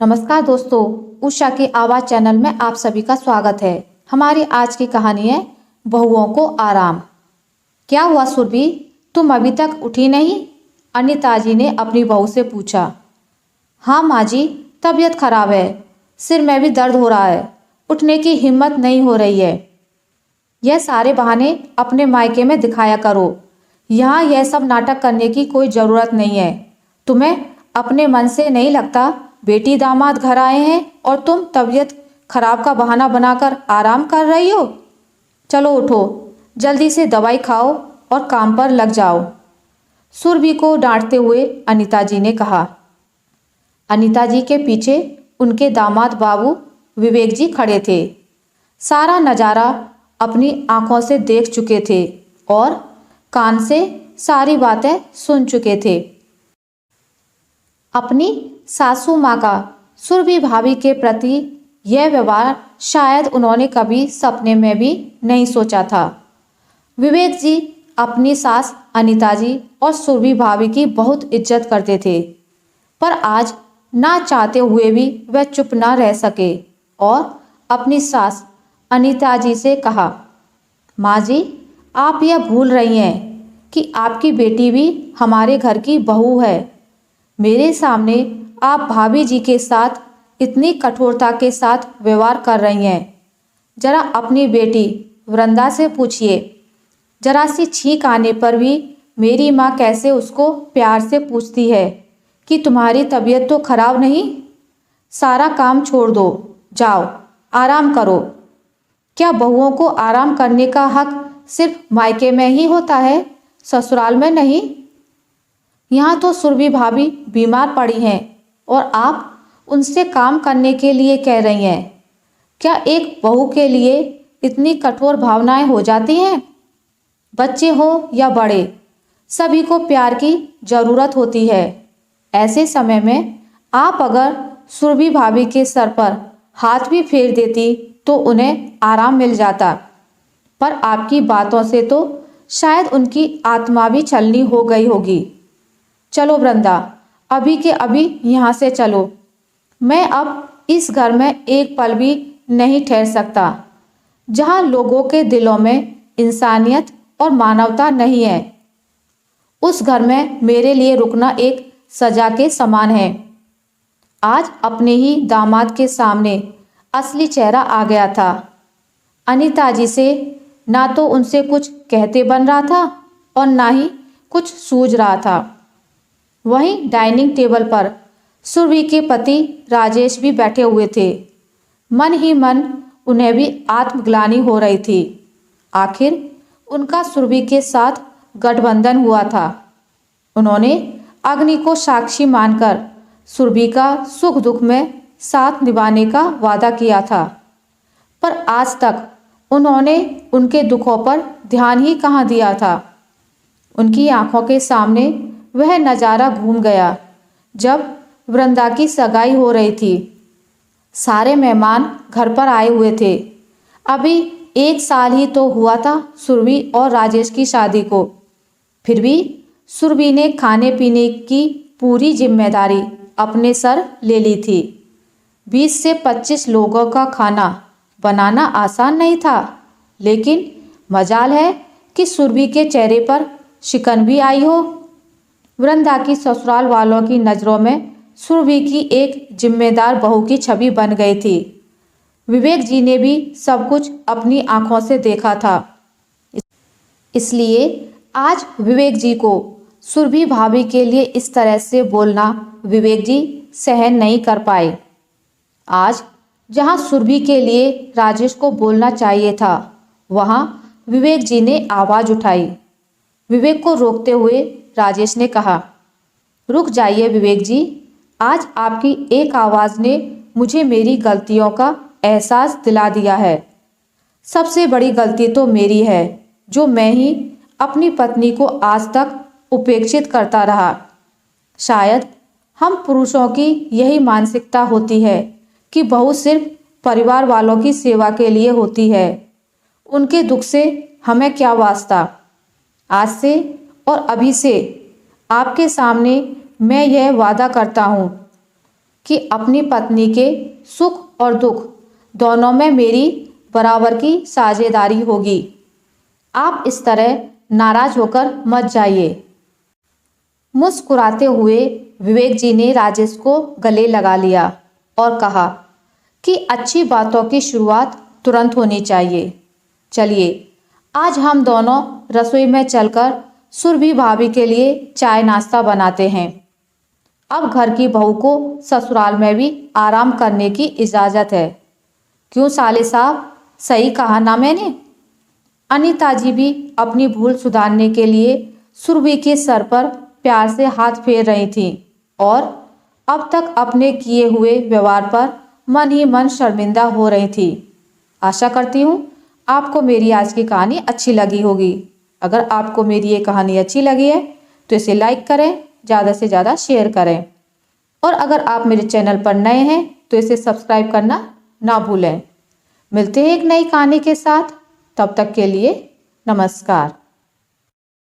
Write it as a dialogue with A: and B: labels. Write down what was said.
A: नमस्कार दोस्तों, उषा की आवाज़ चैनल में आप सभी का स्वागत है। हमारी आज की कहानी है बहुओं को आराम। क्या हुआ सुरभि, तुम अभी तक उठी नहीं? अनिता जी ने अपनी बहू से पूछा। हाँ माँ जी, तबीयत खराब है, सिर में भी दर्द हो रहा है, उठने की हिम्मत नहीं हो रही है। यह सारे बहाने अपने मायके में दिखाया करो, यहाँ यह सब नाटक करने की कोई ज़रूरत नहीं है। तुम्हें अपने मन से नहीं लगता बेटी दामाद घर आए हैं और तुम तबीयत खराब का बहाना बनाकर आराम कर रही हो? चलो उठो, जल्दी से दवाई खाओ और काम पर लग जाओ, सुरभि को डांटते हुए अनिता जी ने कहा। अनिता जी के पीछे उनके दामाद बाबू विवेक जी खड़े थे। सारा नज़ारा अपनी आंखों से देख चुके थे और कान से सारी बातें सुन चुके थे। अपनी सासू माँ का सुरभि भाभी के प्रति यह व्यवहार शायद उन्होंने कभी सपने में भी नहीं सोचा था। विवेक जी अपनी सास अनिता जी और सुरभि भाभी की बहुत इज्जत करते थे, पर आज ना चाहते हुए भी वह चुप ना रह सके और अपनी सास अनिता जी से कहा, माँ जी, आप यह भूल रही हैं कि आपकी बेटी भी हमारे घर की बहू है। मेरे सामने आप भाभी जी के साथ इतनी कठोरता के साथ व्यवहार कर रही हैं। जरा अपनी बेटी वृंदा से पूछिए, जरा सी छींक आने पर भी मेरी माँ कैसे उसको प्यार से पूछती है कि तुम्हारी तबीयत तो खराब नहीं? सारा काम छोड़ दो, जाओ आराम करो। क्या बहुओं को आराम करने का हक सिर्फ मायके में ही होता है, ससुराल में नहीं? यहाँ तो सुरभि भाभी बीमार पड़ी हैं और आप उनसे काम करने के लिए कह रही हैं। क्या एक बहू के लिए इतनी कठोर भावनाएं हो जाती हैं? बच्चे हो या बड़े, सभी को प्यार की ज़रूरत होती है। ऐसे समय में आप अगर सुरभि भाभी के सर पर हाथ भी फेर देती तो उन्हें आराम मिल जाता, पर आपकी बातों से तो शायद उनकी आत्मा भी छलनी हो गई होगी। चलो वृंदा, अभी के अभी यहाँ से चलो। मैं अब इस घर में एक पल भी नहीं ठहर सकता, जहाँ लोगों के दिलों में इंसानियत और मानवता नहीं है। उस घर में मेरे लिए रुकना एक सजा के समान है। आज अपने ही दामाद के सामने असली चेहरा आ गया था। अनिता जी से ना तो उनसे कुछ कहते बन रहा था और ना ही कुछ सूझ रहा था। वहीं डाइनिंग टेबल पर सुरभि के पति राजेश भी बैठे हुए थे। मन ही मन उन्हें भी आत्मग्लानि हो रही थी। आखिर उनका सुरभि के साथ गठबंधन हुआ था। उन्होंने अग्नि को साक्षी मानकर सुरभि का सुख दुख में साथ निभाने का वादा किया था, पर आज तक उन्होंने उनके दुखों पर ध्यान ही कहाँ दिया था। उनकी आंखों के सामने वह नज़ारा घूम गया जब वृंदा की सगाई हो रही थी। सारे मेहमान घर पर आए हुए थे। अभी 1 साल ही तो हुआ था सुरभि और राजेश की शादी को, फिर भी सुरभि ने खाने पीने की पूरी जिम्मेदारी अपने सर ले ली थी। 20 से 25 लोगों का खाना बनाना आसान नहीं था, लेकिन मजाल है कि सुरभि के चेहरे पर शिकन भी आई हो। वृंदा की ससुराल वालों की नज़रों में सुरभि की एक जिम्मेदार बहू की छवि बन गई थी। विवेक जी ने भी सब कुछ अपनी आंखों से देखा था, इसलिए आज विवेक जी को सुरभि भाभी के लिए इस तरह से बोलना विवेक जी सहन नहीं कर पाए। आज जहां सुरभि के लिए राजेश को बोलना चाहिए था, वहां विवेक जी ने आवाज़ उठाई। विवेक को रोकते हुए राजेश ने कहा, रुक जाइए विवेक जी, आज आपकी एक आवाज़ ने मुझे मेरी गलतियों का एहसास दिला दिया है। सबसे बड़ी गलती तो मेरी है, जो मैं ही अपनी पत्नी को आज तक उपेक्षित करता रहा। शायद हम पुरुषों की यही मानसिकता होती है कि बहू सिर्फ परिवार वालों की सेवा के लिए होती है, उनके दुख से हमें क्या वास्ता। आज से और अभी से आपके सामने मैं यह वादा करता हूँ कि अपनी पत्नी के सुख और दुख दोनों में मेरी बराबर की साझेदारी होगी। आप इस तरह नाराज होकर मत जाइए। मुस्कुराते हुए विवेक जी ने राजेश को गले लगा लिया और कहा कि अच्छी बातों की शुरुआत तुरंत होनी चाहिए। चलिए आज हम दोनों रसोई में चलकर सुरभि भाभी के लिए चाय नाश्ता बनाते हैं। अब घर की बहू को ससुराल में भी आराम करने की इजाज़त है। क्यों साले साहब, सही कहा ना मैंने? अनीता जी भी अपनी भूल सुधारने के लिए सुरभि के सर पर प्यार से हाथ फेर रही थीं और अब तक अपने किए हुए व्यवहार पर मन ही मन शर्मिंदा हो रही थी। आशा करती हूँ आपको मेरी आज की कहानी अच्छी लगी होगी। अगर आपको मेरी ये कहानी अच्छी लगी है तो इसे लाइक करें, ज़्यादा से ज़्यादा शेयर करें और अगर आप मेरे चैनल पर नए हैं तो इसे सब्सक्राइब करना ना भूलें। मिलते हैं एक नई कहानी के साथ, तब तक के लिए नमस्कार।